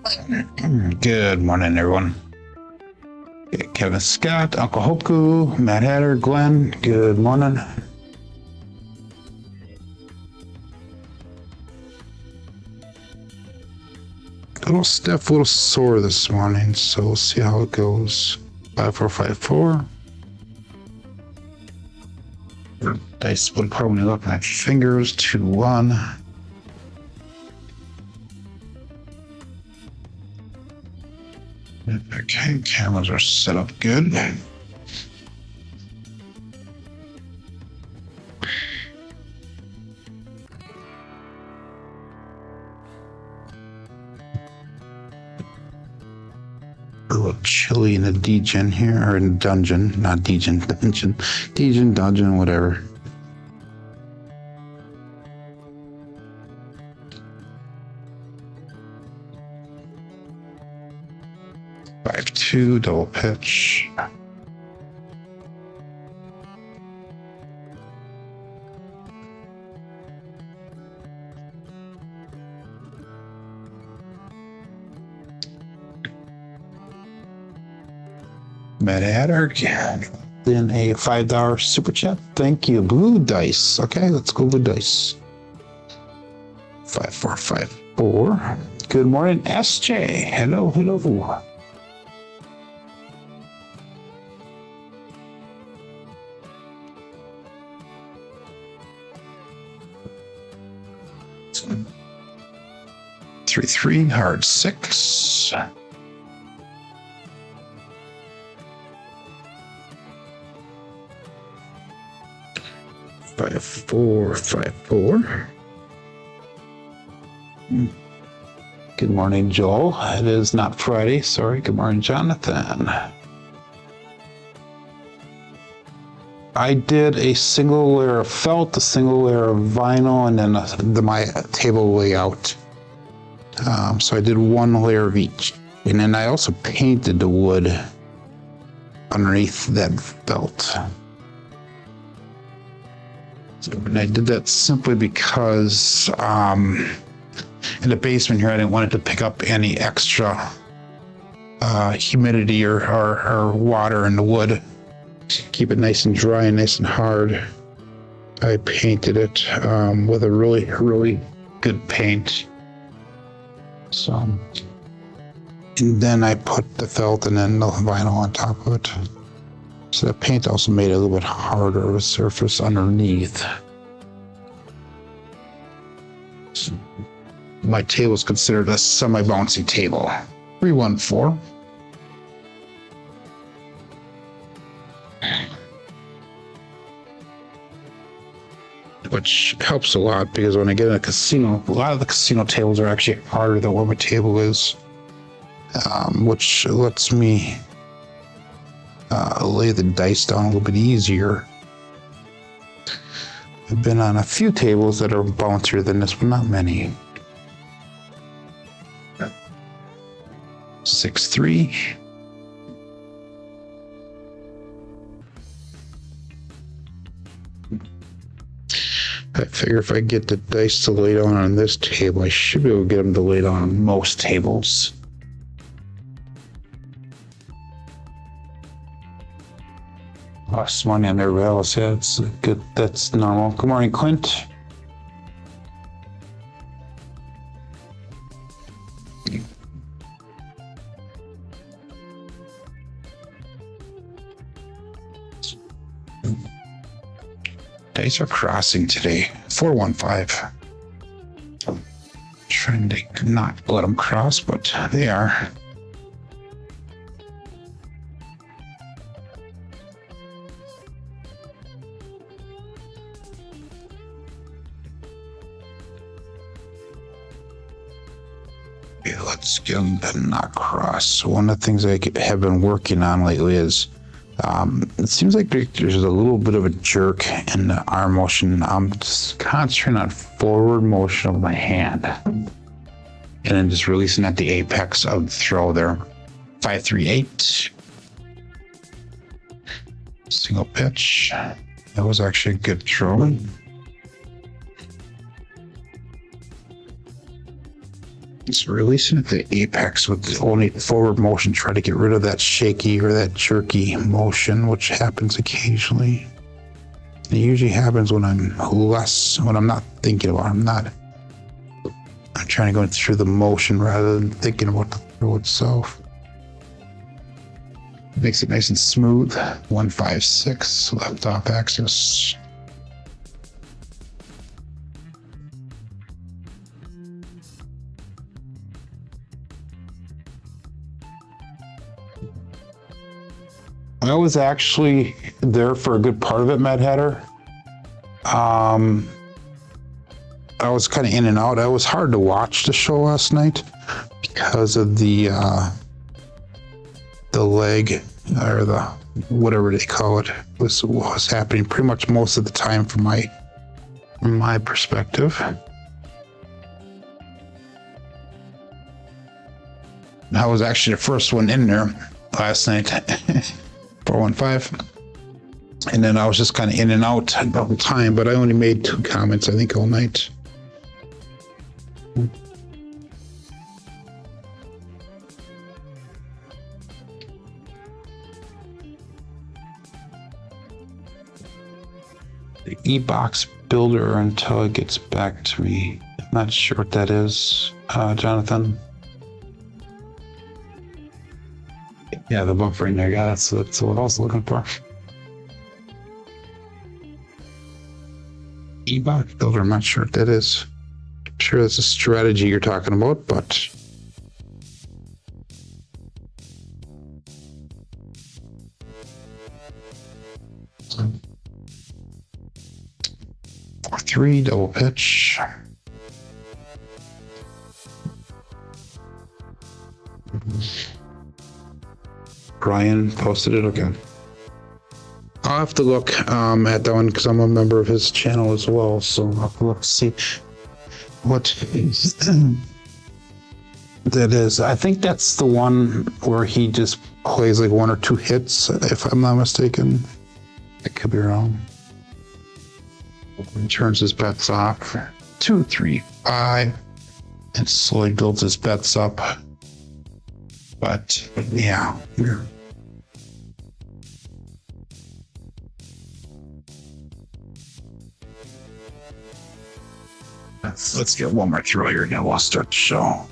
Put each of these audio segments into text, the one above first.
Good morning, everyone. Kevin Scott, Uncle Hoku, Matt Hatter, Glenn, good morning. Little stiff, a little sore this morning, so we'll see how it goes. 5454. Dice would probably look at my fingers. 2-1. Okay, cameras are set up good. A little chilly in the degen here, or in dungeon, not degen, dungeon. Degen, dungeon, whatever. Two double pitch. Matt Hatter, then a $5 super chat. Thank you. Blue dice. Okay, let's go blue dice. 5454. Good morning, SJ. Hello, hello. Three, hard 6. Five, 4, 5, 4. Good morning, Joel. It is not Friday. Sorry. Good morning, Jonathan. I did a single layer of felt, a single layer of vinyl, and then my table layout. So I did one layer of each. And then I also painted the wood underneath that felt. And I did that simply because in the basement here, I didn't want it to pick up any extra humidity or water in the wood. Keep it nice and dry and nice and hard. I painted it with a really, really good paint. So, and then I put the felt and then the vinyl on top of it. So the paint also made it a little bit harder of a surface underneath. So my table is considered a semi-bouncy table. 314. Which helps a lot because when I get in a casino, a lot of the casino tables are actually harder than what my table is, which lets me lay the dice down a little bit easier. I've been on a few tables that are bouncier than this, but not many. 6-3. I figure if I get the dice to lay down on this table, I should be able to get them to lay down on most tables. Lost money on their rails. Yeah, it's good. That's normal. Good morning, Clint. Dice are crossing today. 415. Trying to not let them cross, but they are. Okay, let's get them to not cross. One of the things I have been working on lately is it seems like there's a little bit of a jerk in the arm motion. I'm just concentrating on forward motion of my hand and then just releasing at the apex of the throw there. 5-3-8. Single pitch. That was actually a good throw. Just releasing at the apex with only forward motion, try to get rid of that shaky or that jerky motion, which happens occasionally. It usually happens when I'm not thinking about it. I'm trying to go through the motion rather than thinking about the throw itself. Makes it nice and smooth. 156 left off axis. I was actually there for a good part of it, Mad Hatter. I was kind of in and out. It was hard to watch the show last night because of the leg, or the whatever they call it, was happening pretty much most of the time from my perspective. I was actually the first one in there last night. 415, and then I was just kind of in and out the whole time, but I only made 2 comments, I think, all night. The e-box builder until it gets back to me. I'm not sure what that is, Jonathan. Yeah, the buffering there. Yeah, that's what I was looking for. E-box builder, I'm not sure what that is. I'm sure that's a strategy you're talking about, but three double pitch. Brian posted it. Okay, I'll have to look at that one because I'm a member of his channel as well, so I'll have to look to see what that is. I think that's the one where he just plays like 1 or 2 hits, if I'm not mistaken. I could be wrong. He turns his bets off 2, 3, 5, and slowly builds his bets up. But yeah. Let's get one more throw here, and then we'll start the show.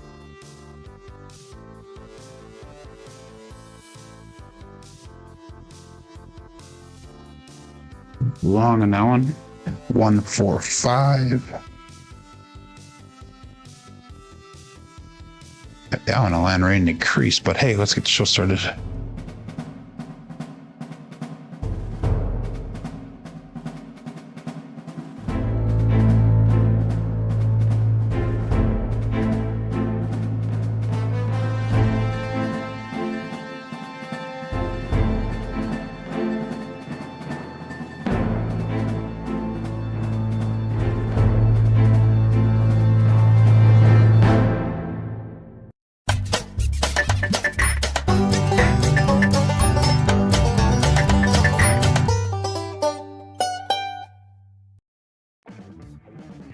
Long on that one. 1, 4, 5. That one will land right in the crease, but hey, let's get the show started.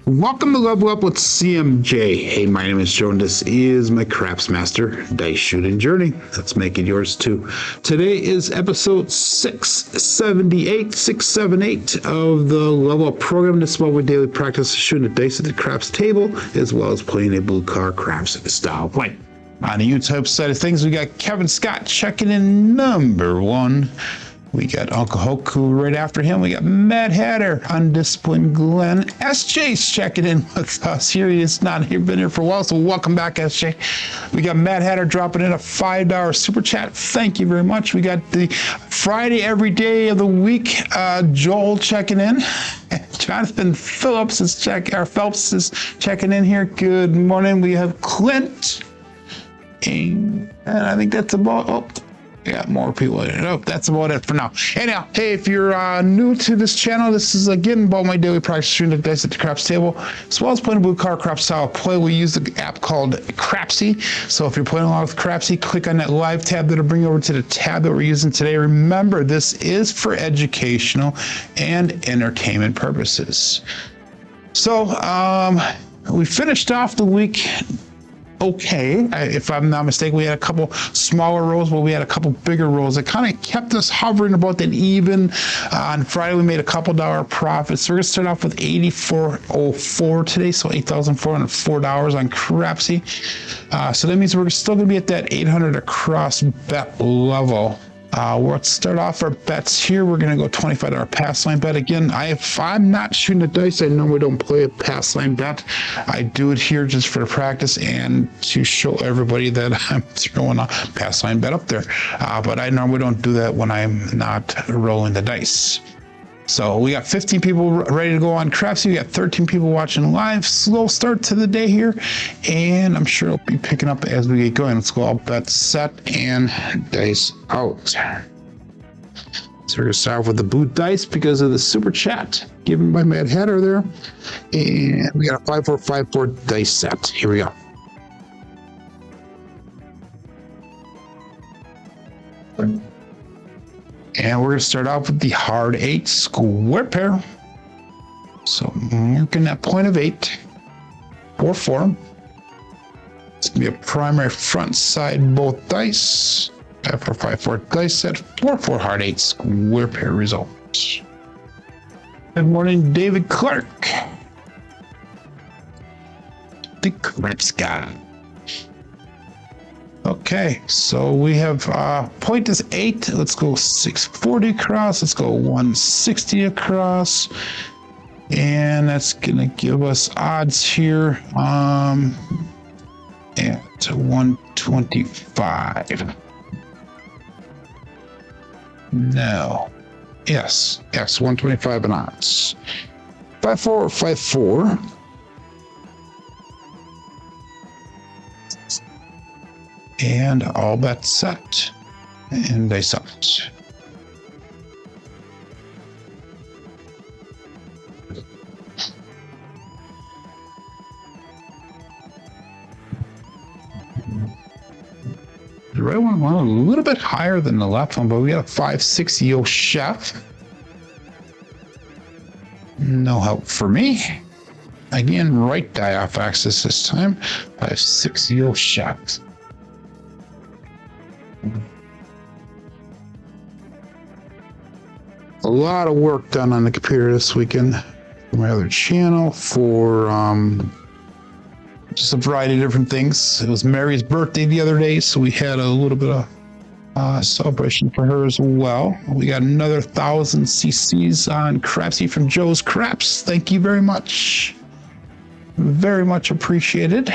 Welcome to Level Up with CMJ. Hey, my name is Jonas. This is my Craps Master Dice Shooting Journey. Let's make it yours too. Today is episode 678 of the Level Up program. This is about my daily practice of shooting the dice at the craps table, as well as playing a blue car craps style play. On the YouTube side of things, we got Kevin Scott checking in number 1. We got Uncle Hoku right after him. We got Mad Hatter, Undisciplined Glenn. SJ's checking in with us here. He's not here, been here for a while, so welcome back, SJ. We got Mad Hatter dropping in a $5 super chat. Thank you very much. We got the Friday every day of the week, Joel checking in. Jonathan Phelps is checking in here. Good morning. We have Clint. And I think that's about got more people in it. Oh, that's about it for now. Anyhow, hey, if you're new to this channel, this is again about my daily practice shooting the dice at the craps table, as well as playing blue car craps style play. We use the app called Crapsee. So if you're playing along with Crapsee, click on that live tab that'll bring you over to the tab that we're using today. Remember, this is for educational and entertainment purposes. So we finished off the week okay. If I'm not mistaken, we had a couple smaller rolls, but we had a couple bigger rolls. It kind of kept us hovering about that even. On Friday, we made a couple dollar profits. So we're going to start off with 84.04 today, so $8,404 on Crapsee. So that means we're still going to be at that 800 across bet level. Let's start off our bets here. We're going to go $25 pass line bet. Again, if I'm not shooting the dice, I normally don't play a pass line bet. I do it here just for practice and to show everybody that I'm throwing a pass line bet up there. But I normally don't do that when I'm not rolling the dice. So we got 15 people ready to go on Crapsee. We got 13 people watching live. Slow start to the day here, and I'm sure it'll be picking up as we get going. Let's go all bets set and dice out. So we're gonna start off with the blue dice because of the super chat given by Mad Hatter there, and we got a 5454 dice set. Here we go. And we're going to start off with the hard 8 square pair. So marking that point of 8, 4-4. It's going to be a primary front side both dice. 5454 dice set, 4-4 hard 8 square pair result. Good morning, David Clark. The Crips guy. Okay, so we have point is 8. Let's go 640 across. Let's go 160 across. And that's gonna give us odds here at 125. No. Yes, 125 in odds. 5454. And all bets set. And they sucked. The right one went a little bit higher than the left one, but we got a 560 chef. No help for me. Again, right die off axis this time. 560 chef. A lot of work done on the computer this weekend for my other channel for just a variety of different things. It was Mary's birthday the other day, so we had a little bit of celebration for her as well. We got another 1,000 cc's on Crapsee from Joe's Craps. Thank you very much. Very much appreciated.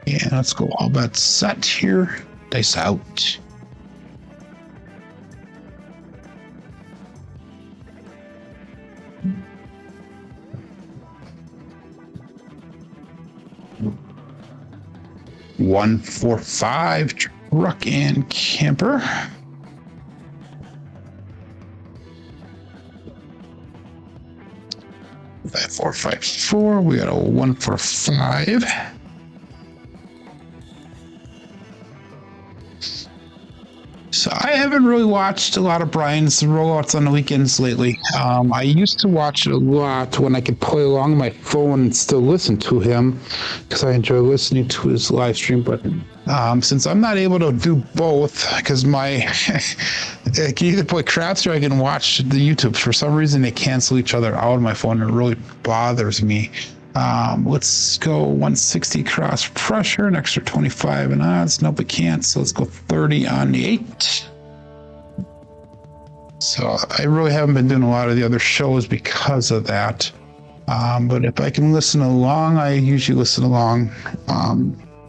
And let's go all bets set here. Dice out. One, 4, 5 truck and camper. Five, 4, 5, 4. We got a 1 for 5. So I haven't really watched a lot of Brian's rollouts on the weekends lately. I used to watch it a lot when I could play along on my phone and still listen to him because I enjoy listening to his live stream. But since I'm not able to do both, because I can either play Crapsee or I can watch the YouTube. For some reason, they cancel each other out on my phone. It really bothers me. Let's go 160 cross pressure, an extra 25 in odds. Nope, it can't. So let's go 30 on the 8. So I really haven't been doing a lot of the other shows because of that. But if I can listen along, I usually listen along.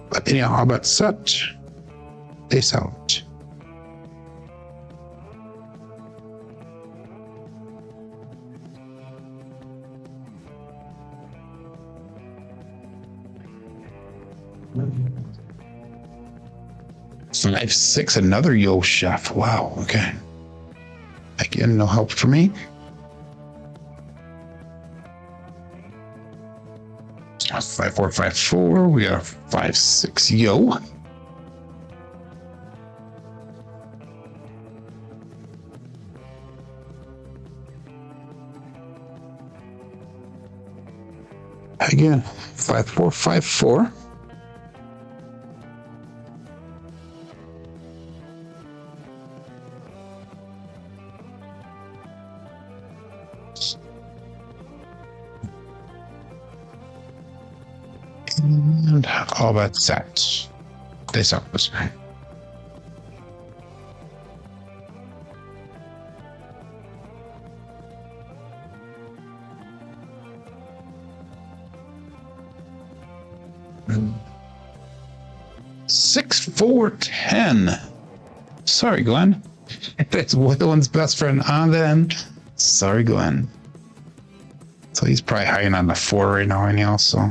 But anyhow, how about set? Peace out. Five, 6, another Yo Chef. Wow, okay. Again, no help for me. 5, 4, 5, 4. We got a 5, 6 Yo. Again, 5, 4, 5, 4. And all bets set. Dice up. Six, 4, 10. Sorry, Glenn. That's Waylon's best friend on the end. Sorry, Glenn. So he's probably hiding on the 4 right now, anyhow. So,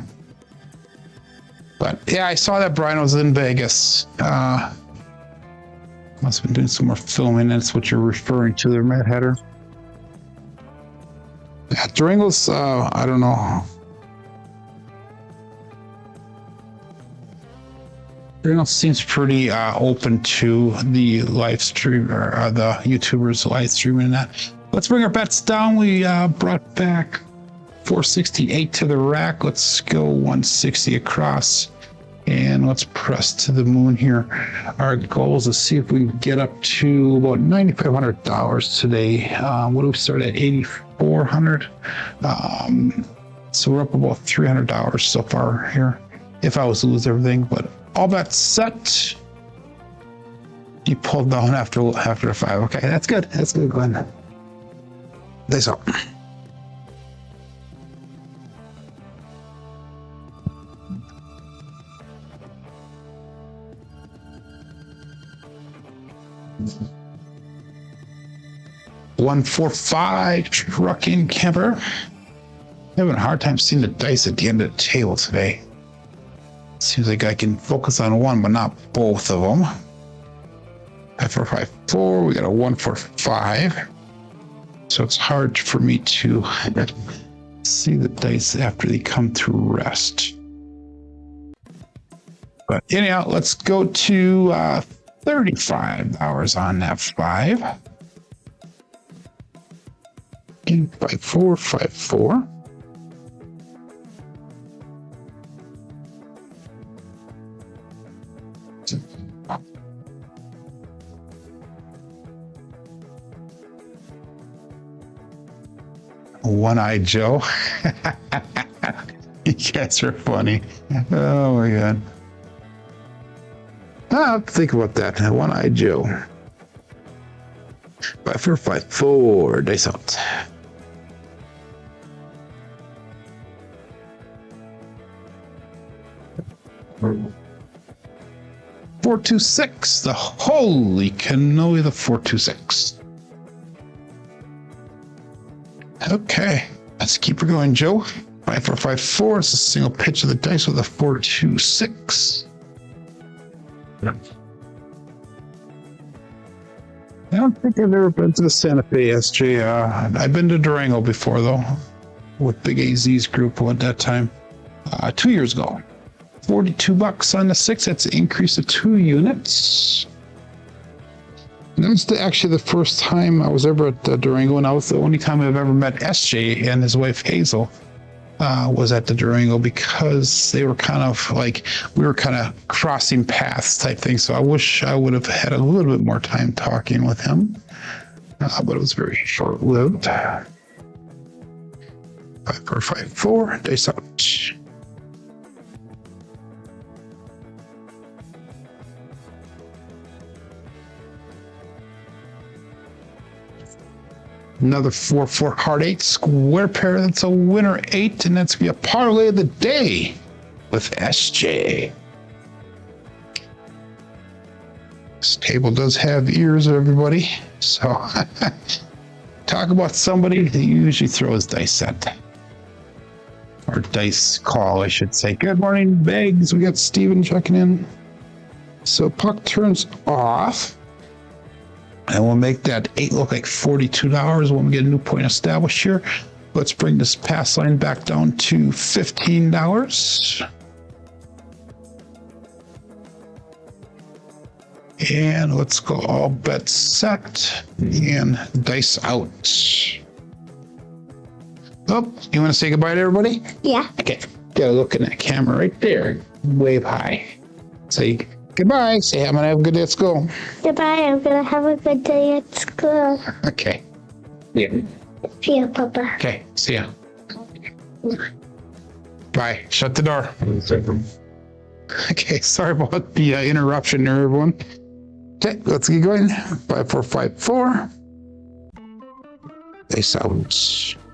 but yeah, I saw that Brian was in Vegas. Must have been doing some more filming. That's what you're referring to there, Mad Hatter. Yeah, Durango's. I don't know. Durango seems pretty open to the live stream or the YouTubers live streaming that. Let's bring our bets down. We brought back 468 to the rack. Let's go 160 across. And let's press to the moon here. Our goal is to see if we can get up to about $9,500 today. What do we start at? $8,400. So we're up about $300 so far here. If I was to lose everything, but all bets set. You pulled down after 5. Okay, that's good. That's good, Glenn. Dice up. One, 4, 5. Trucking camper. Having a hard time seeing the dice at the end of the table today. Seems like I can focus on one, but not both of them. 5, 4, 5, 4. We got a 1, 4, 5. So it's hard for me to see the dice after they come to rest. But anyhow, let's go to $35 on F5. 5, 4, 5, 4. One-eyed Joe. You guys are funny. Oh my god. I'll think about that. One-eyed Joe. 5, 4, 5, 4. Dice out. Four, 2, 6. The holy cannoli, the 4, 2, 6. Okay, let's keep her going, Joe. 5, 4, 5, 4. It's a single pitch of the dice with a 4, 2, 6. I don't think I've ever been to the Santa Fe SJ. I've been to Durango before, though, with Big AZ's group at that time, 2 years ago. $42 on the 6. That's an increase of 2 units. And that's actually the first time I was ever at Durango, and that was the only time I've ever met SJ and his wife Hazel was at the Durango, because they were kind of like, we were kind of crossing paths type thing. So I wish I would have had a little bit more time talking with him, but it was very short-lived. 5, 4, 5, 4. Dice out. Another 4, 4 hard 8 square pair. That's a winner 8, and that's gonna be a parlay of the day with SJ. This table does have ears, everybody. So talk about somebody that usually throws dice at, or dice call, I should say. Good morning, Bags. We got Steven checking in. So puck turns off. And we'll make that 8 look like $42 when we get a new point established here. Let's bring this pass line back down to $15. And let's go all bets set and dice out. Oh, you want to say goodbye to everybody? Yeah. Okay, gotta look in that camera right there. Wave high. Say goodbye. Say, I'm gonna have a good day at school. Goodbye. I'm gonna have a good day at school. Okay. Yeah. See ya, Papa. Okay. See ya. Bye. Shut the door. Okay, sorry about the interruption there, everyone. Okay, let's get going. 5, 4, 5, 4. Face out.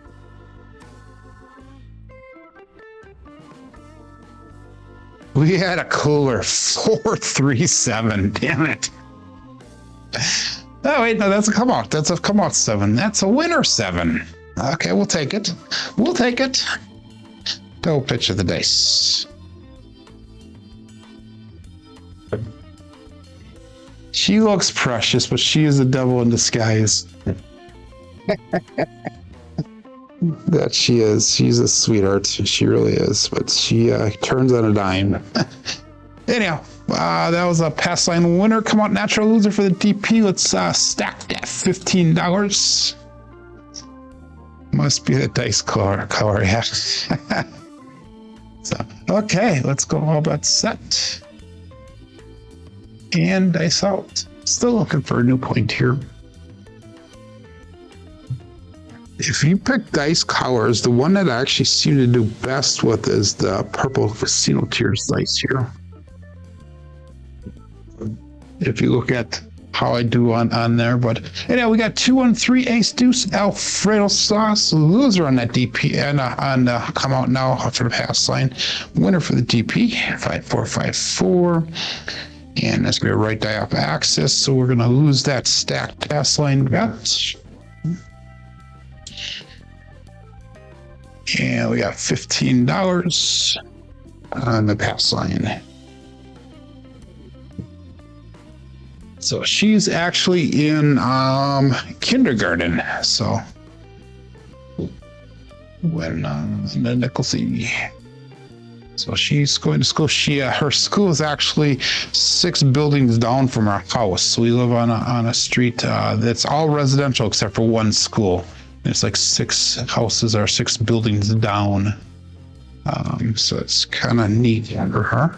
We had a cooler 437. Damn it. Oh wait, no, that's a come out. That's a come out 7. That's a winner 7. Okay, we'll take it. We'll take it. Double pitch of the dice. She looks precious, but she is a devil in disguise. That she is. She's a sweetheart. She really is. But she turns on a dime. Anyhow, that was a pass line winner. Come out natural loser for the DP. Let's stack that $15. Must be the dice color, yeah. So, okay, let's go all about set. And dice out. Still looking for a new point here. If you pick dice colors, the one that I actually seem to do best with is the purple casino tiers dice here. If you look at how I do on there, but anyhow, we got 2, 1, 3, ace, deuce, Alfredo sauce, loser on that DP, and on the come out now for the pass line, winner for the DP, 5, 4, 5, 4, and that's gonna be a right die off axis, so we're gonna lose that stacked pass line bet. And we got $15 on the pass line. So she's actually in kindergarten. So when Nicholsy. So she's going to school. Her school is actually 6 buildings down from our house. So we live on a street that's all residential except for one school. It's like 6 houses or 6 buildings down. So it's kind of neat for her.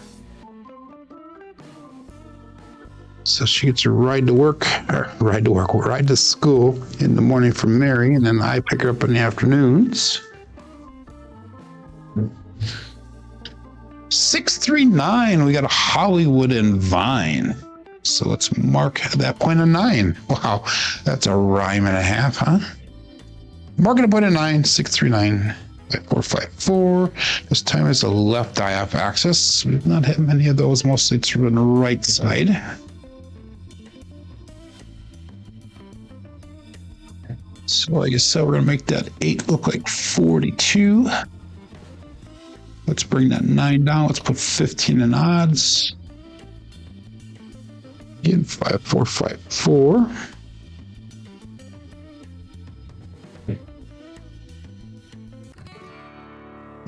So she gets to ride to school in the morning from Mary, and then I pick her up in the afternoons. 639, we got a Hollywood and Vine. So let's mark that point a 9. Wow, that's a rhyme and a half, huh? Marking a point of 9, 639, 5, 4, 5, 4. This time is the left eye off axis. We've not hit many of those, mostly through on the right side. So like I said, we're gonna make that 8 look like 42. Let's bring that 9 down. Let's put 15 in odds. Again, 5, 4, 5, 4.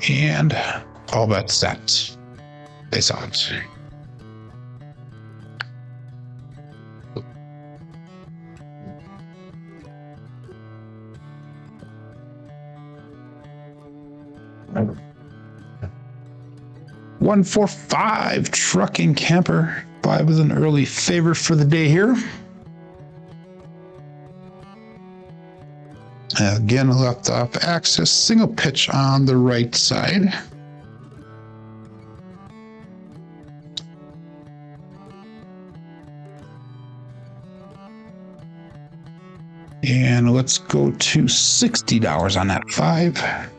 And all bets set. Face out. One, 4, 5 trucking camper. 5 is an early favorite for the day here. Again, left off axis, single pitch on the right side. And let's go to $60 on that 5.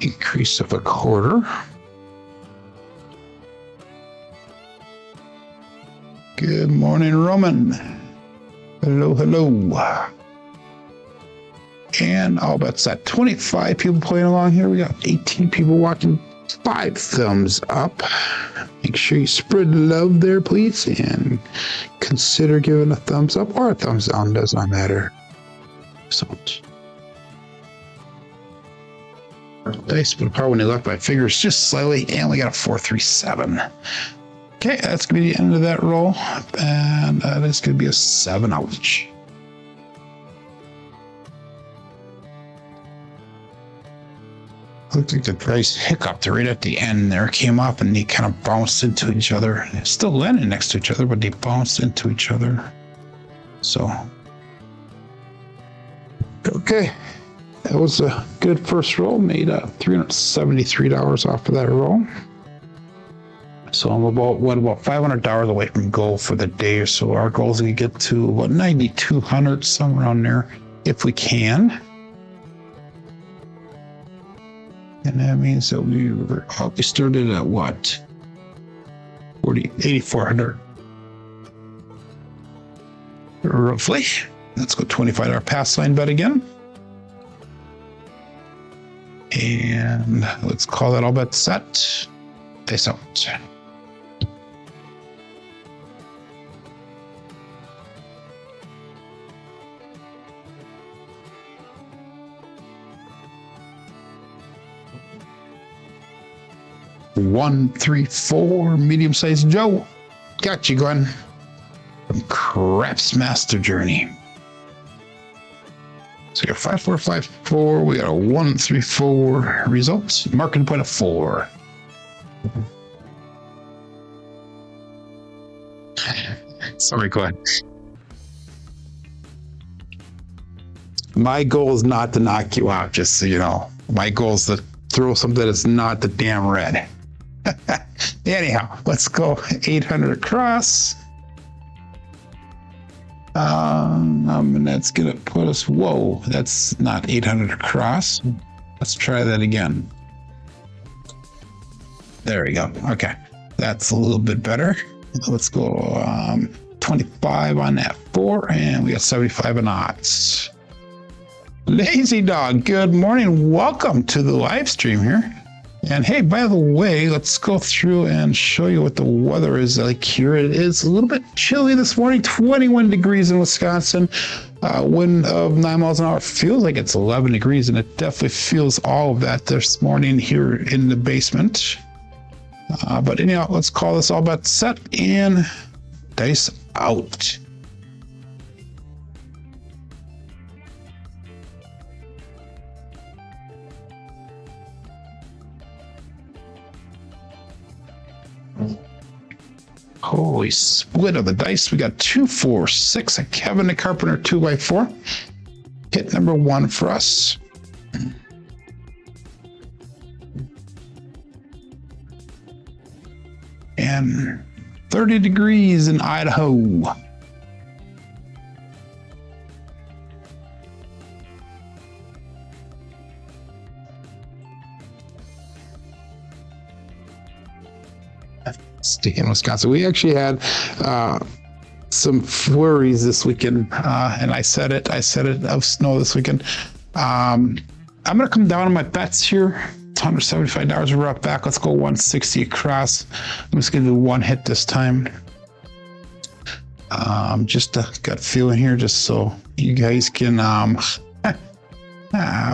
Increase of a quarter. Good morning, Roman. Hello, hello. And all bets at 25 people playing along here. We got 18 people watching. 5 thumbs up. Make sure you spread love there, please, and consider giving a thumbs up or a thumbs down. Does not matter. Excellent. Dice put apart when they left my fingers just slightly, and we got a 437. Okay, that's gonna be the end of that roll, and that is gonna be a 7 out. Looked like the dice hiccuped right at the end there, came up and they kind of bounced into each other. They're still landing next to each other, but they bounced into each other. So, okay. that was a good first roll. Made $373 off of that roll. So I'm about $500 away from goal for the day. So our goal is to get to about 9,200, somewhere around there, if we can. And that means that we started at what? 8,400. Roughly. Let's go $25 pass line bet again. And let's call that all bet set. Face out. One, 3, 4, medium-sized Joe. Got you, Glenn. From Craps Master Journey. So we got 5, 4, 5, 4. We got a 1, 3, 4 result. Marking point of 4. Sorry, Glenn. My goal is not to knock you out, just so you know. My goal is to throw something that's not the damn red. Anyhow, let's go 800 across. And that's gonna put us, whoa, that's not 800 across. Let's try that again. There we go. Okay, that's a little bit better. Let's go 25 on that 4, and we got 75 in odds. Lazy Dog, good morning. Welcome to the live stream here. And hey, by the way, let's go through and show you what the weather is like here. It is a little bit chilly this morning, 21 degrees in Wisconsin. Wind of 9 miles an hour. Feels like it's 11 degrees, and it definitely feels all of that this morning here in the basement. But anyhow, let's call this all bet set and dice out. Holy split of the dice. We got 2, 4, 6, a Kevin the Carpenter 2x4. Hit number 1 for us. And 30 degrees in Idaho. Stay in Wisconsin. We actually had some flurries this weekend, and I said it of snow this weekend. I'm gonna come down on my bets here. $175 we're up back. Let's go 160 across. I'm just gonna do one hit this time. Just a gut feeling here, just so you guys can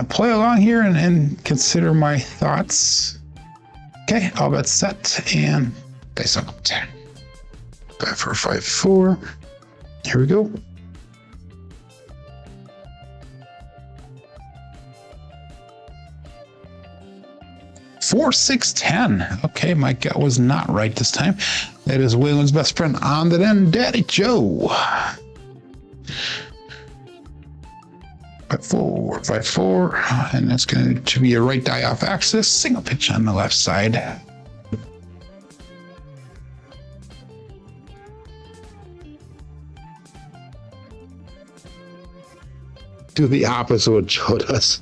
play along here and consider my thoughts. Okay, all bets set and dice out. 5, 4, 5, 4. Here we go. 4, 6, 10. Okay, my gut was not right this time. That is Waylon's best friend on the end, Daddy Joe. 5, 4, 5, 4. And that's going to be a right die off axis. Single pitch on the left side. Do the opposite of what Joe does.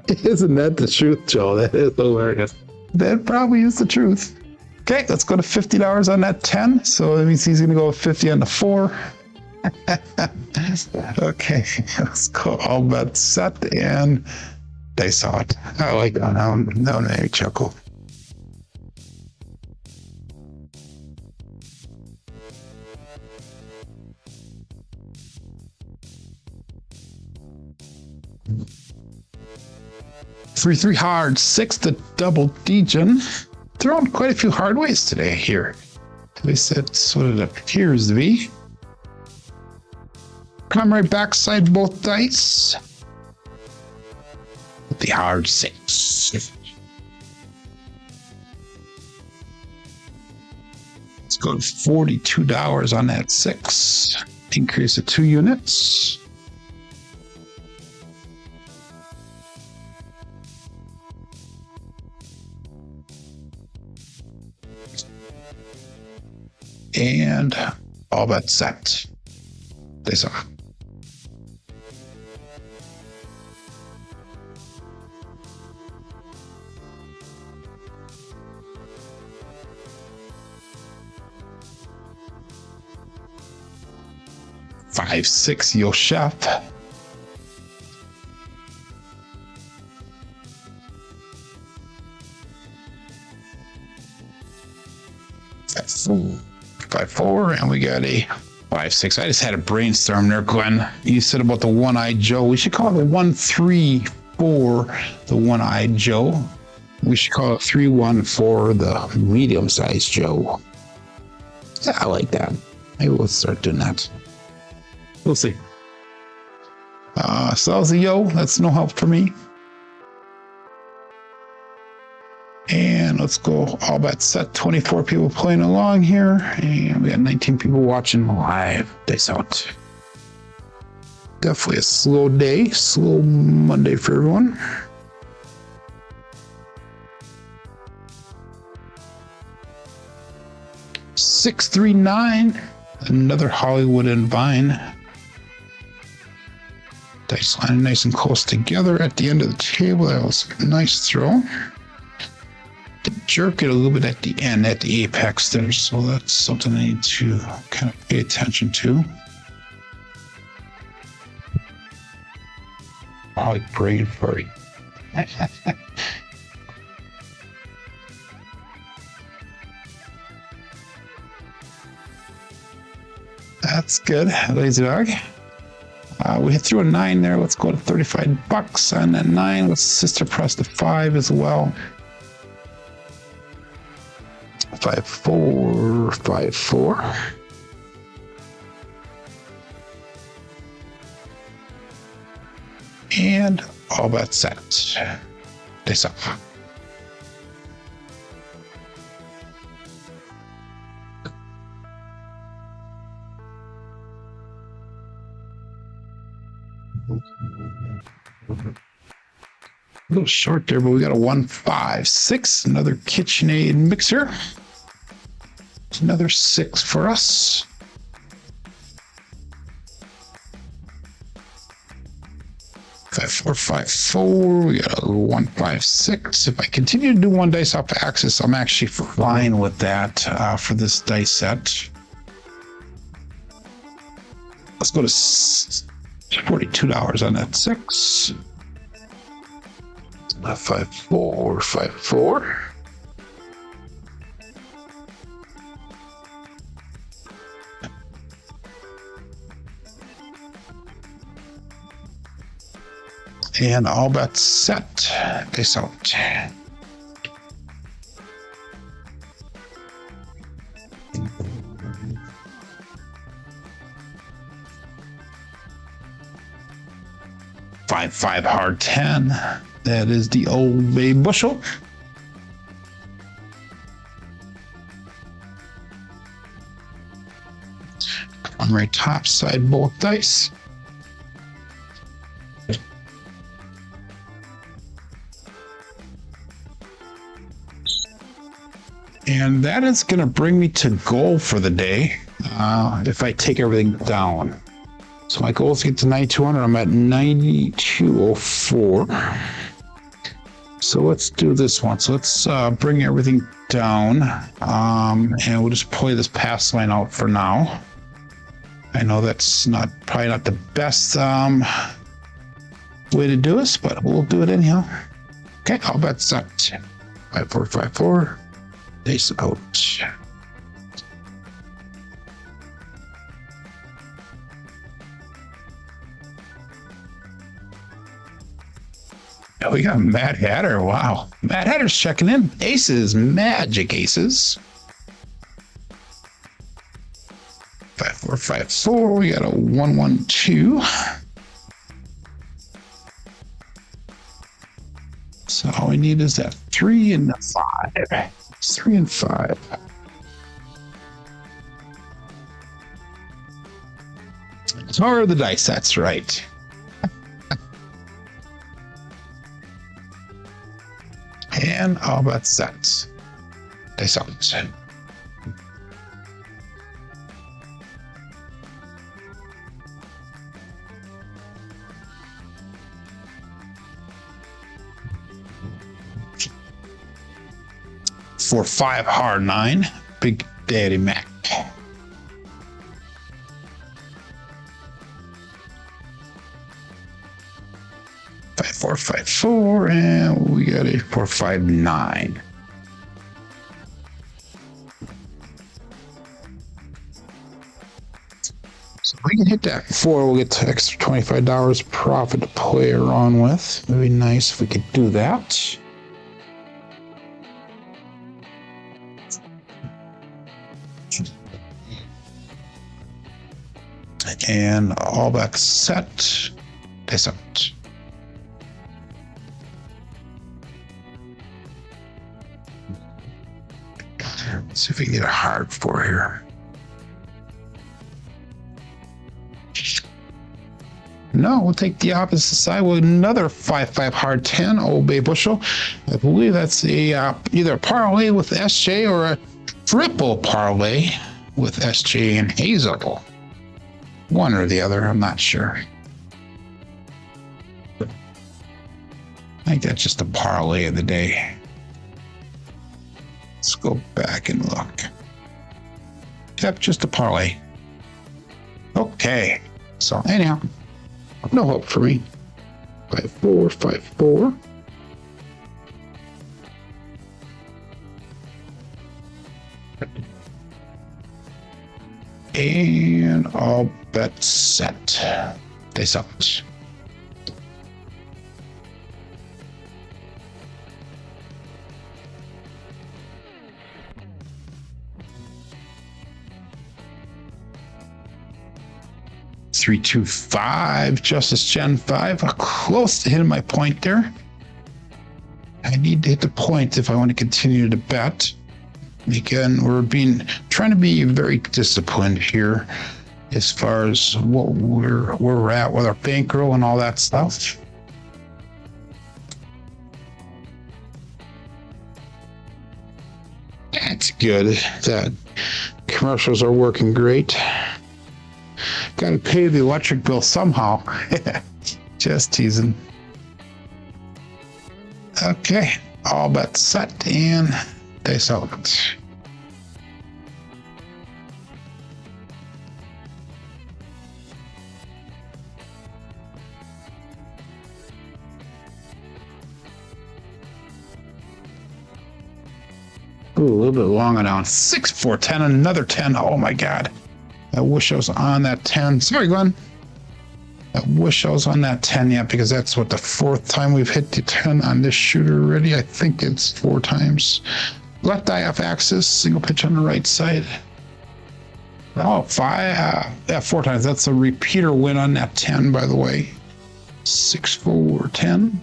Isn't that the truth, Joe? That is hilarious. That probably is the truth. Okay, let's go to $50 on that 10. So that means he's going to go with 50 on the 4. Okay, let's go all bet set and dice out. I like that. That one made me chuckle. Three hard, 6 to double degen. Throwing quite a few hard ways today here. At least that's what it appears to be. Come right backside both dice. With the hard 6. Let's go to $42 on that 6. Increase of 2 units. And all bets set. Dice off. Five, six, yo chef. Five, four, and we got a 5, 6. I just had a brainstorm there, Glenn. You said about the one-eyed Joe. We should call it the 1, 3, 4, the one-eyed Joe. We should call it 3, 1, 4, the medium-sized Joe. Yeah, I like that. Maybe we'll start doing that. We'll see. So that was a yo. That's no help for me. And let's go all bets set. 24 people playing along here. And we got 19 people watching live. Dice out. Definitely a slow day. Slow Monday for everyone. Six, 3, 9. Another Hollywood and Vine. Dice line nice and close together at the end of the table. That was a nice throw. Jerk it a little bit at the end, at the apex there. So that's something I need to kind of pay attention to. Probably brain furry. That's good, lazy dog. We threw a 9 there. Let's go to $35 on that 9. Let's sister press the 5 as well. 5, 4, 5, 4. And all bets set. Dice up. A little short there, but we got a 1, 5, 6. Another KitchenAid mixer. Another 6 for us. Five, 4, 5, 4. We got a 1, 5, 6. If I continue to do one dice off axis, I'm actually fine with that for this dice set. Let's go to $42 on that 6. 5, 4, 5, 4. And all bets set. Dice out. Five hard 10. That is the Old Bay bushel. On right top side, both dice. And that is going to bring me to goal for the day if I take everything down. So my goal is to get to 9,200. I'm at 9,204. So let's do this one. So let's bring everything down and we'll just play this pass line out for now. I know that's probably not the best way to do this, but we'll do it anyhow. Okay, all bets set. 5, 4, 5, 4. Dice out. Oh, we got Mad Hatter. Wow. Mad Hatter's checking in. Aces, magic aces. 5, 4, 5, 4. We got a 1, 1, 2. So all we need is that 3 and the 5. 3 and 5. So are the dice, that's right. And all bets set. They sound. For 5 hard 9, Big Daddy Mac. 5454, and we got a 459. So if we can hit that 4, we'll get the extra $25 profit to play around with. It'd be nice if we could do that. And all bets set. This out. Let's see if we can get a hard 4 here. No, we'll take the opposite side with another 5-5 hard 10 Old Bay bushel. I believe that's a either a parlay with SJ or a triple parlay with SJ and Hazel. One or the other, I'm not sure. I think that's just a parlay of the day. Let's go back and look. Yep, just a parlay. Okay. So anyhow, no hope for me. 5-4, 5-4. And all bets set. They sucked. Three, 2, 5, Justice Gen 5, close to hitting my point there. I need to hit the point if I want to continue to bet. Again, we're trying to be very disciplined here as far as what we're at with our bankroll and all that stuff. That's good. That commercials are working great. Got to pay the electric bill somehow. Just teasing. Okay, all bets set and they sell it. Ooh, a little bit longer now. 6, 4, 10, another 10. Oh my God. I wish I was on that 10. Sorry, Glenn. I wish I was on that 10 yet, because that's what, the 4th time we've hit the 10 on this shooter already. I think it's 4 times. Left eye off axis, single pitch on the right side. Oh, 4 times. That's a repeater win on that 10, by the way. 6, 4, 10.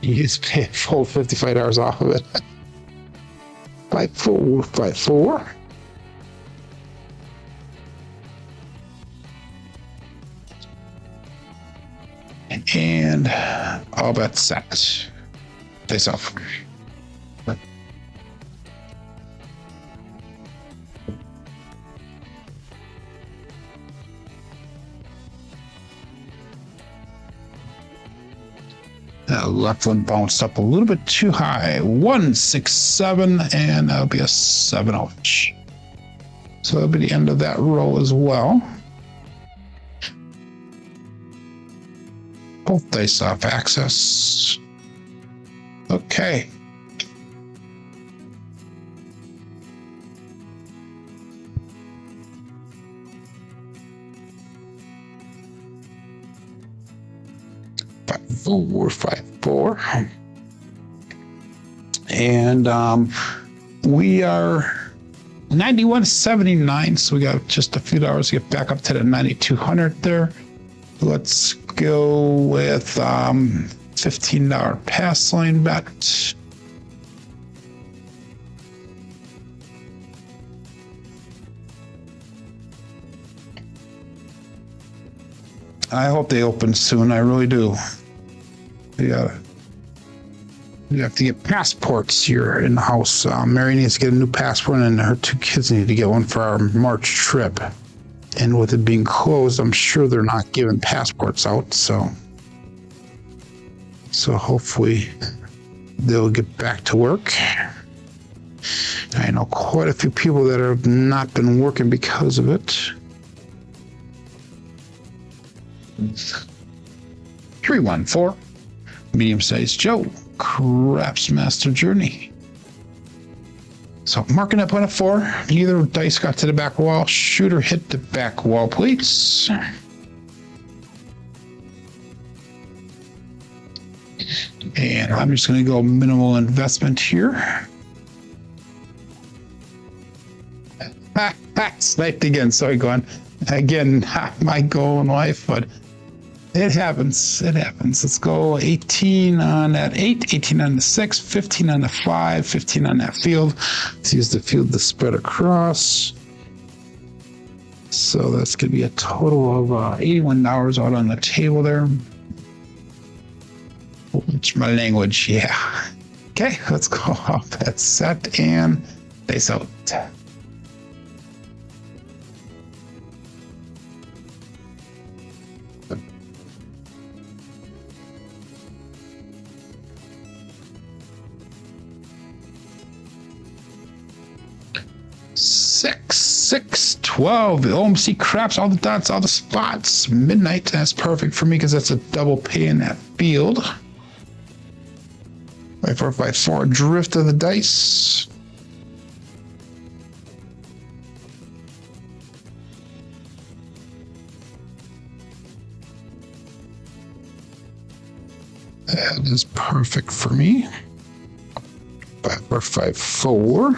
You just pay full $55 off of it. 5, 4, 5, 4. And all bets set. Face off. Left one bounced up a little bit too high. 1, 6, 7, and that'll be a 7 ouch. So that'll be the end of that row as well. Both dice off access. Okay. Four, 5, 4. And we are 91.79, so we got just a few hours to get back up to the 9,200 there. Let's go with $15 pass line bet. I hope they open soon. I really do. Yeah, You have to get passports here in the house. Mary needs to get a new passport, and her 2 kids need to get one for our March trip. And with it being closed, I'm sure they're not giving passports out. So hopefully they'll get back to work. I know quite a few people that have not been working because of it. 314, medium-sized Joe, Craps Master Journey. So marking up on a 4. Either dice got to the back wall. Shooter hit the back wall, please. And I'm just going to go minimal investment here. Sniped again. Sorry, going again. Not my goal in life, but it happens. It happens. Let's go 18 on that 8, 18 on the 6, 15 on the 5, 15 on that field. Let's use the field to spread across. So that's going to be a total of $81 out on the table there. Which my language, yeah. Okay, let's go off that set and face out. Six, 12. OMC craps, all the dots, all the spots. Midnight, that's perfect for me because that's a double pay in that field. 5, 4, 5, 4. Drift of the dice. That is perfect for me. 5, 4, 5, 4.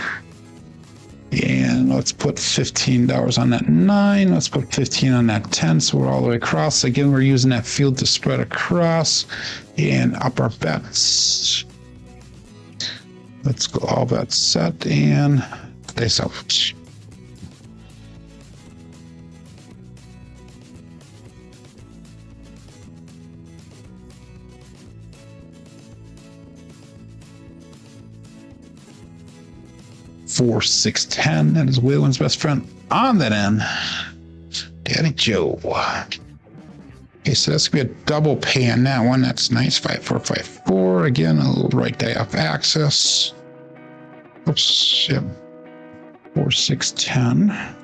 And let's put $15 on that 9. Let's put 15 on that 10. So we're all the way across. Again, we're using that field to spread across and up our bets. Let's go all bets set and face out. Four, 6, 10. That is Waylon's best friend on that end. Daddy Joe. Okay, so that's gonna be a double pay on that one. That's nice. 5, 4, 5, 4. Again, a little right die off axis. Oops. Yep. 4, 6, 10.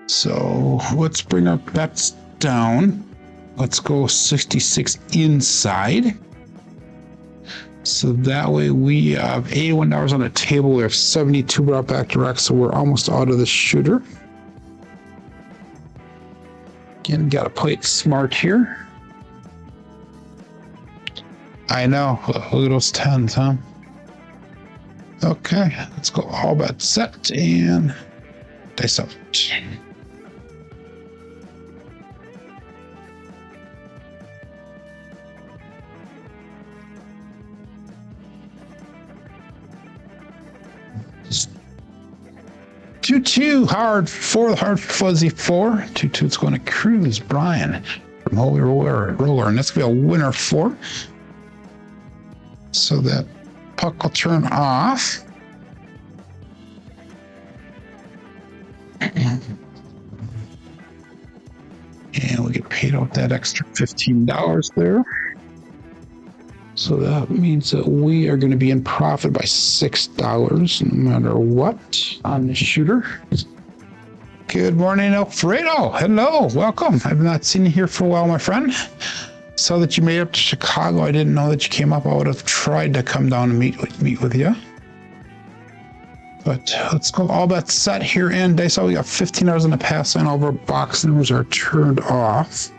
So let's bring our bets down. Let's go 66 inside. So that way we have $81 on the table. We have 72 brought back direct, so we're almost out of the shooter. Again, got to play it smart here. I know. Look at those 10s, huh? Okay, let's go all bet set and dice out. Two hard 4, the hard fuzzy 4. 2-2, it's going to Cruise Brian from Holy Roller, and that's going to be a winner 4. So that puck will turn off. And we get paid out that extra $15 there. So that means that we are going to be in profit by $6 no matter what on the shooter. Good morning, Alfredo. Hello, welcome. I've not seen you here for a while, my friend. Saw that you made it up to Chicago. I didn't know that you came up. I would have tried to come down and meet with you. But let's go all that set here and dice out. We got $15 on the pass line. All of our box numbers are turned off.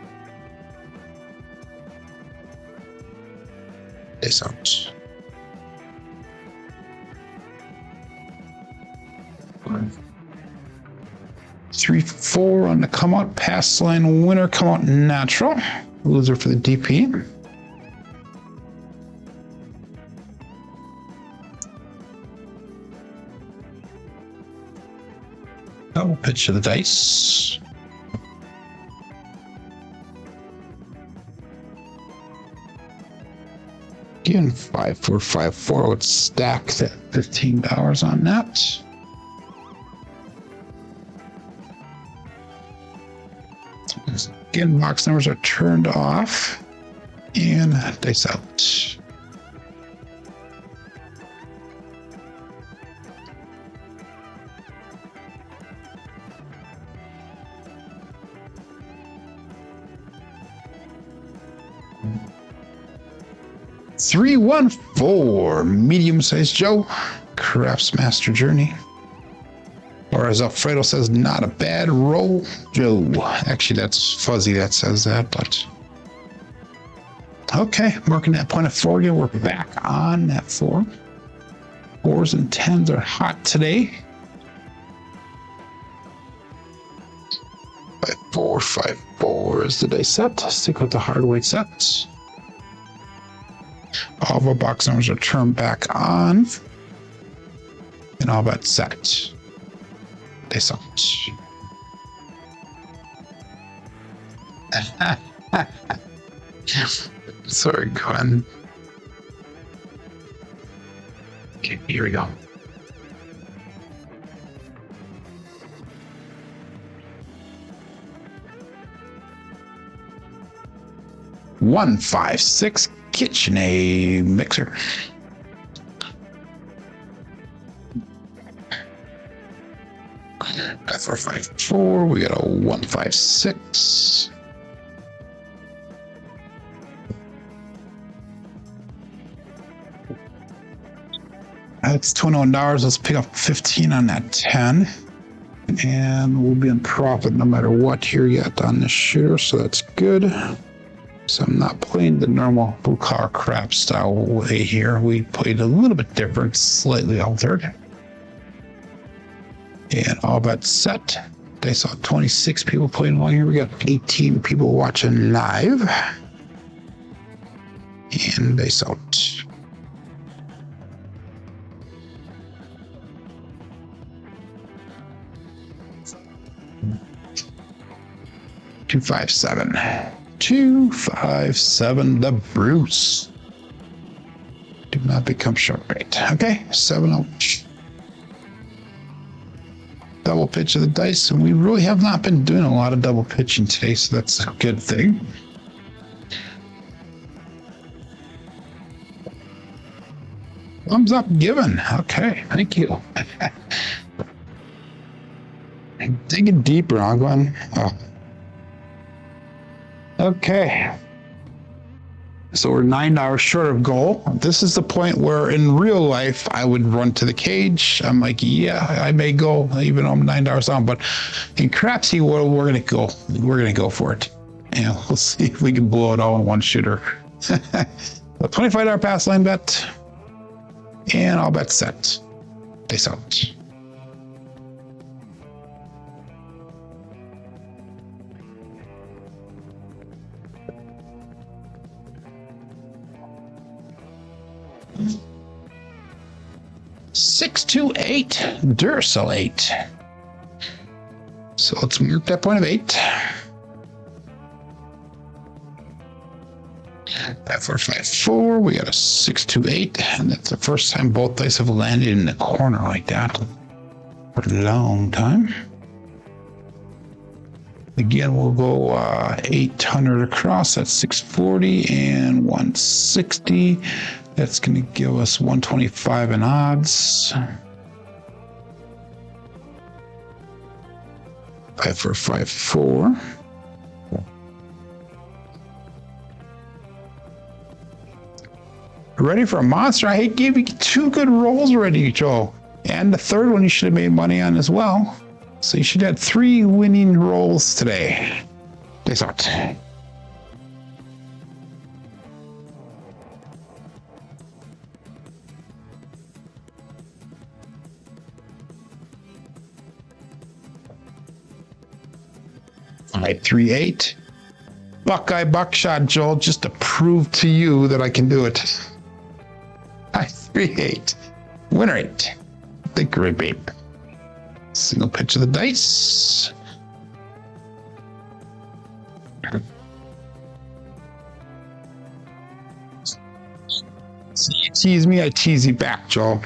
Dice out. Three, 4 on the come out. Pass line winner, come out natural. Loser for the DP. Double pitch of the dice. again, 5454. Let's stack that $15 on that. Again, box numbers are turned off and dice out. Three, 1, 4, medium-sized Joe, Craps Master Journey. Or as Alfredo says, not a bad roll, Joe. Actually, that's Fuzzy that says that, but... Okay, marking that point of 4 again. We're back on that 4. 4s and 10s are hot today. 5, 4, 5, 4 is the dice set. Stick with the Hardway set. All of our box numbers are turned back on. And all bets set. Dice out. Sorry, Glenn. Okay, here we go. One, 5, 6 KitchenAid mixer. That's 4, 5, 4. We got a 1, 5, 6. That's $21. Let's pick up 15 on that 10. And we'll be in profit no matter what here yet on this shooter, so that's good. So I'm not playing the normal blue collar crap style way here. We played a little bit different, slightly altered. And all bets set. They saw 26 people playing along here. We got 18 people watching live. And they saw 257. 257, the Bruce. Do not become sharp rate. Okay, 7-0. Double pitch of the dice, and we really have not been doing a lot of double pitching today, so that's a good thing. Thumbs up given. Okay, thank you. Digging deeper, I'm going. Oh. Okay. So we're $9 short of goal. This is the point where in real life I would run to the cage. I'm like, yeah, I may go, even though I'm $9 down. But in Crapsee world, we're gonna go. We're gonna go for it. And we'll see if we can blow it all in one shooter. A $25 pass line bet. And all bets set. Dice out. Six to 8, Duracell 8. So let's mark that point of 8. 5, 4, 5, 4. We got a 6 to 8, and that's the first time both dice have landed in the corner like that for a long time. Again, we'll go 800 across. That's 640 and 160. That's going to give us 125 in odds. 5, 4, 5, 4. Ready for a monster? I gave you 2 good rolls already, Joe. And the third one you should have made money on as well. So you should have 3 winning rolls today. Dice out. Five, 3, 8. Buckeye buckshot, Joel, just to prove to you that I can do it. 5, 3, 8. Winner 8. The Carribean. Single pitch of the dice. tease me, I tease you back, Joel.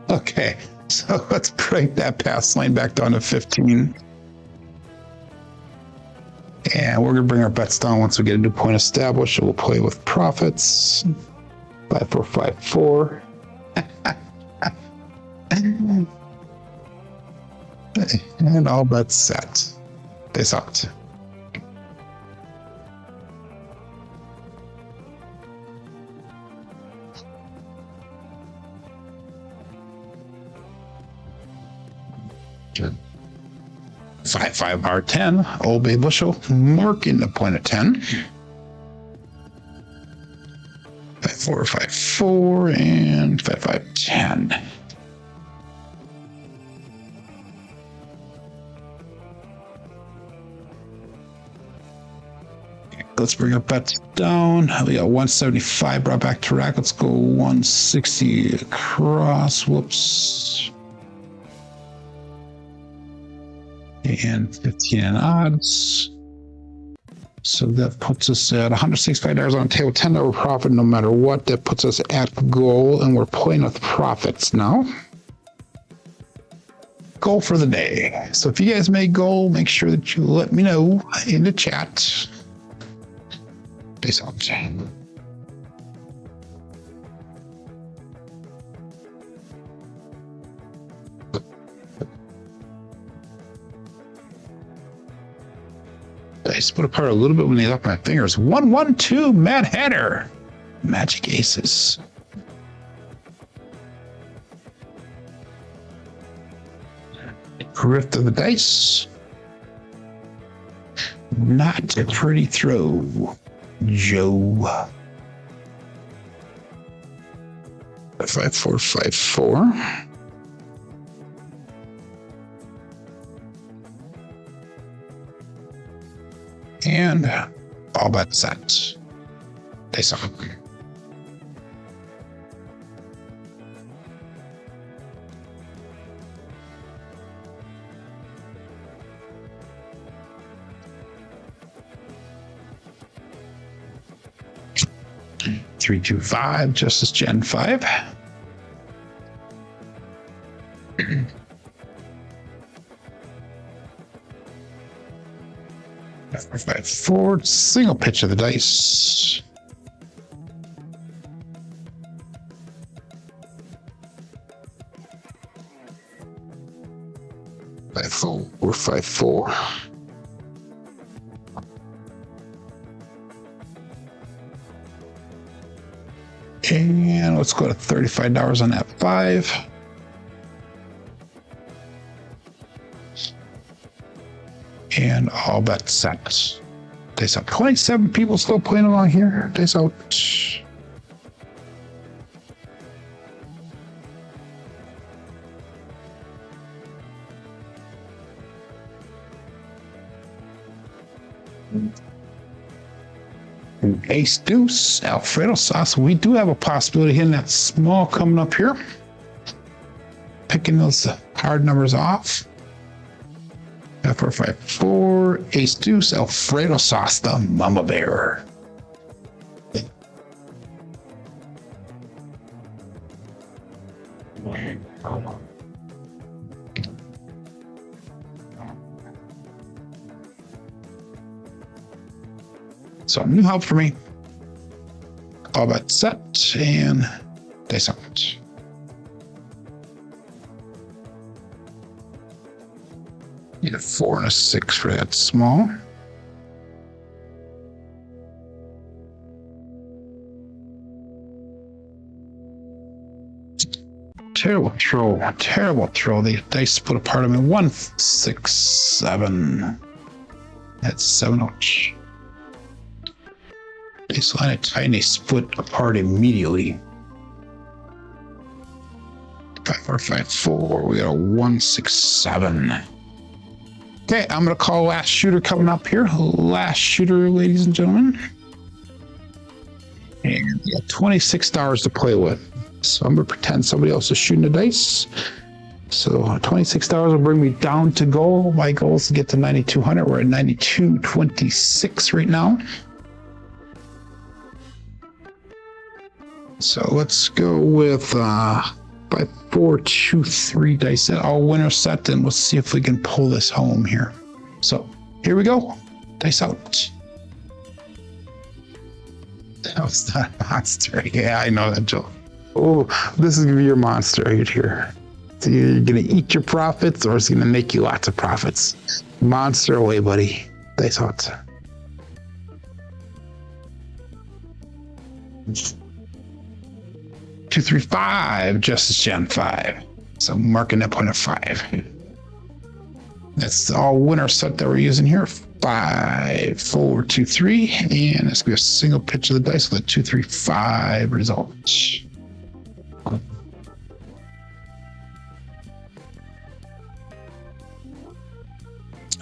Okay, so let's break that pass line back down to 15. And we're going to bring our bets down once we get a new point established. We'll play with profits. 5, 4, 5, 4. And all bets set. They sucked. Good. 5, 5, R10. Old Bay Bushel. Marking the point of 10. 5, 4, 5, 4. And 5, 5, 10. Let's bring our bets down. We got 175 brought back to rack. Let's go 160 across. Whoops. And 15 in odds. So that puts us at $165 on the table, $10 profit no matter what. That puts us at goal, and we're playing with profits now. Goal for the day. So if you guys make goal, make sure that you let me know in the chat. Peace out. I split apart a little bit when they left my fingers. 1-1-2, Mad Hatter. Magic Aces. Rift of the dice. Not a pretty throw, Joe. 5, 4, 5, 4. And all bets set. They suck. Three, 2, 5, Justice Gen 5. 5, 4, single pitch of the dice. Five, 4, 5, 4. And let's go to $35 on that 5. And all bets set. Days out. 27 people still playing along here. Days out. Ace Deuce, Alfredo sauce. We do have a possibility of hitting that small coming up here. Picking those hard numbers off. 5, 4, 5, 4, Ace Deuce, Alfredo sauce, the Mama Bear. So new help for me. All bets set, and they sucked. Need a 4 and a 6 for that small. Terrible throw. Terrible throw. The dice put apart of me. 1, 6, 7. That's 7 ouch. Baseline a tiny split apart immediately. 5, 4, 5, 4. We got a 1, 6, 7. Okay, I'm gonna call last shooter coming up here. Last shooter, ladies and gentlemen. And we got $26 to play with. So I'm gonna pretend somebody else is shooting the dice. So $26 will bring me down to goal. My goal is to get to 9,200. We're at 9,226 right now. So let's go with 5, 4, 2, 3 dice set, all winner set, and we'll see if we can pull this home here. So here we go. Dice out. That was not a monster. Yeah, I know that, Joe. Oh, this is gonna be your monster right here. So you're gonna eat your profits, or it's gonna make you lots of profits. Monster away, buddy. Dice out. Two, 3, 5. Justice Gen 5. So marking that point of 5. That's the all winner set that we're using here. 5, 4, 2, 3, and it's gonna be a single pitch of the dice with a 2, 3, 5 result.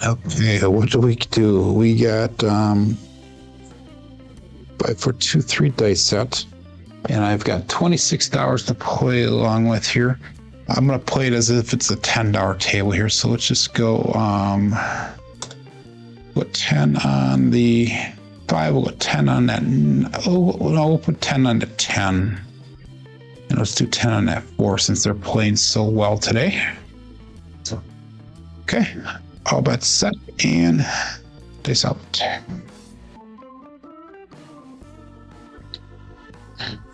Okay, what do we do? We got 5, 4, 2, 3 dice set, and I've got $26 to play along with here. I'm gonna play it as if it's a $10 table here. So let's just go put 10 on the 5. We'll put 10 on that. Oh no, we'll put 10 on the 10, and let's do 10 on that 4 since they're playing so well today. Okay, all bets set and dice out.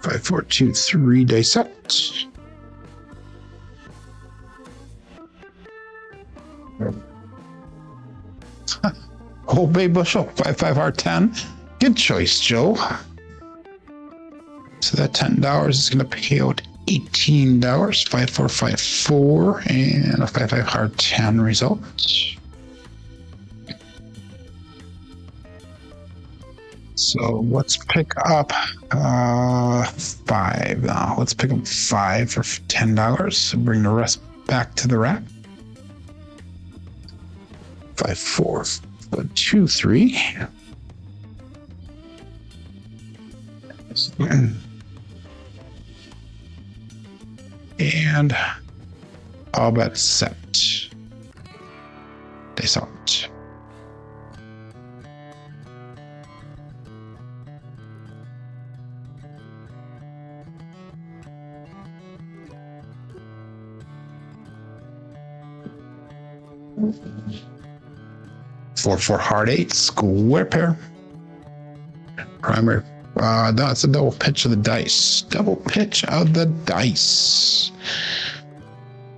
5, 4, 2, 3 dice set. Whole Bay Bushel, 5, 5 heart 10. Good choice, Joe. So that $10 is going to pay out $18. 5, 4, 5, 4, and a 5, 5 heart 10 result. So let's pick up 5 now. Let's pick up 5 for $10. Bring the rest back to the rack. 5, 4, 2, 3. And all bets set. Dice out. For hard 8, square pair. Primary. No, it's a double pitch of the dice. Double pitch of the dice.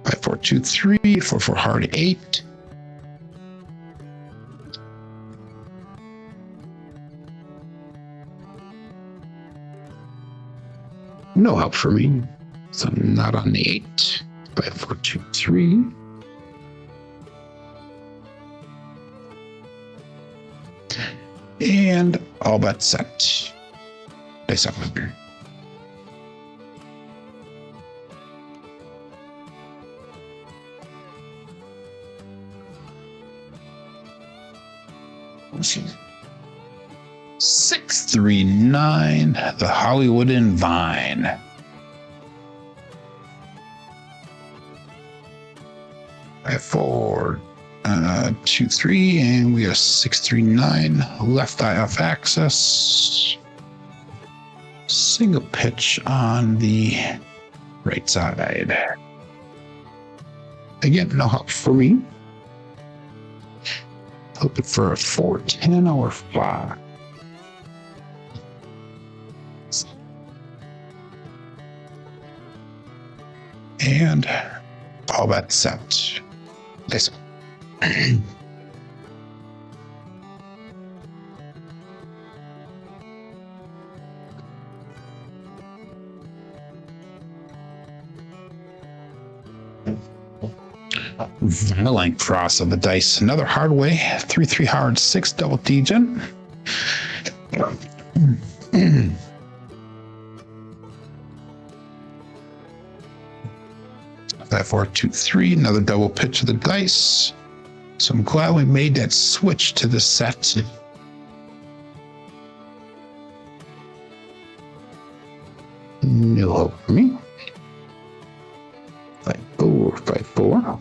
5, 4, 2, 3. 4, 4 hard 8. No help for me. So I'm not on the 8. 5, 4, 2, 3. And all bets set. Dice up. Six, 3, 9. The Hollywood and Vine. Five, 4, 2, 3, and we are 6, 3, 9. Left eye off axis. Single pitch on the right side. Again, no help for me. Hoping for a 4, 10, or 5. And all bets set. Listen. Violent cross of the dice. Another Hardway. 3, 3 hard 6 double degen. 5, 4, 2, 3. Another double pitch of the dice. So I'm glad we made that switch to the set. No hope for me. 5, 4, 5, 4.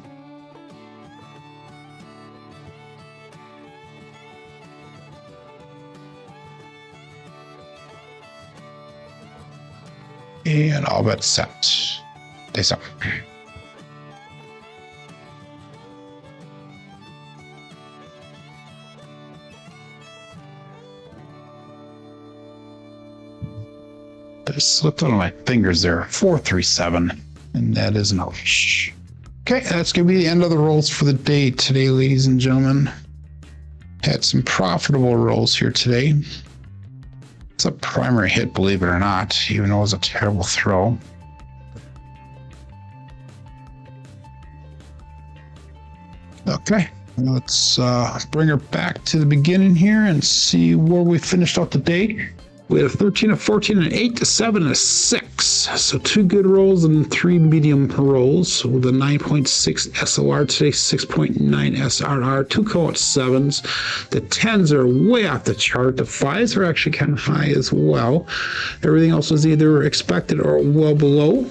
And all bets set. Dice up. That slipped out of my fingers there. 437. And that is an ouch. Okay, that's going to be the end of the rolls for the day today, ladies and gentlemen. Had some profitable rolls here today. It's a primary hit, believe it or not, even though it was a terrible throw. Okay, let's bring her back to the beginning here and see where we finished out the day. We had a 13, a 14, an 8, a 7, and a 6. So 2 good rolls and 3 medium rolls with a 9.6 SOR today, 6.9 SRR, 2 co-out 7s. The 10s are way off the chart. The 5s are actually kind of high as well. Everything else was either expected or well below.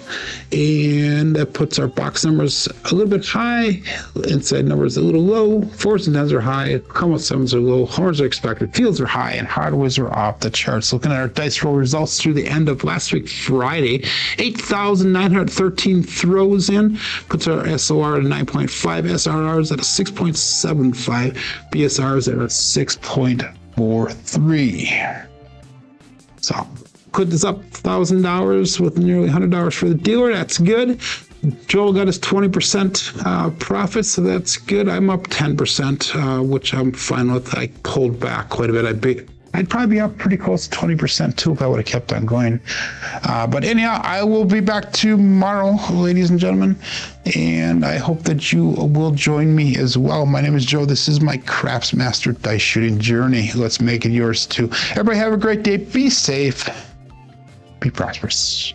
And that puts our box numbers a little bit high, inside numbers a little low. 4s and 10s are high, co-out 7s are low, horns are expected, fields are high, and hardways are off the charts. Looking at our dice roll results through the end of last week, Friday, 8,913 throws in, puts our SOR at a 9.5, SRRs at a 6.75, BSRs at a 6.43. So, put this up $1,000 with nearly $100 for the dealer. That's good. Joel got his 20% profit, so that's good. I'm up 10%, which I'm fine with. I pulled back quite a bit. I'd probably be up pretty close to 20% too if I would have kept on going. But anyhow, I will be back tomorrow, ladies and gentlemen, and I hope that you will join me as well. My name is Joe. This is my Craps Master Dice Shooting Journey. Let's make it yours too. Everybody have a great day. Be safe. Be prosperous.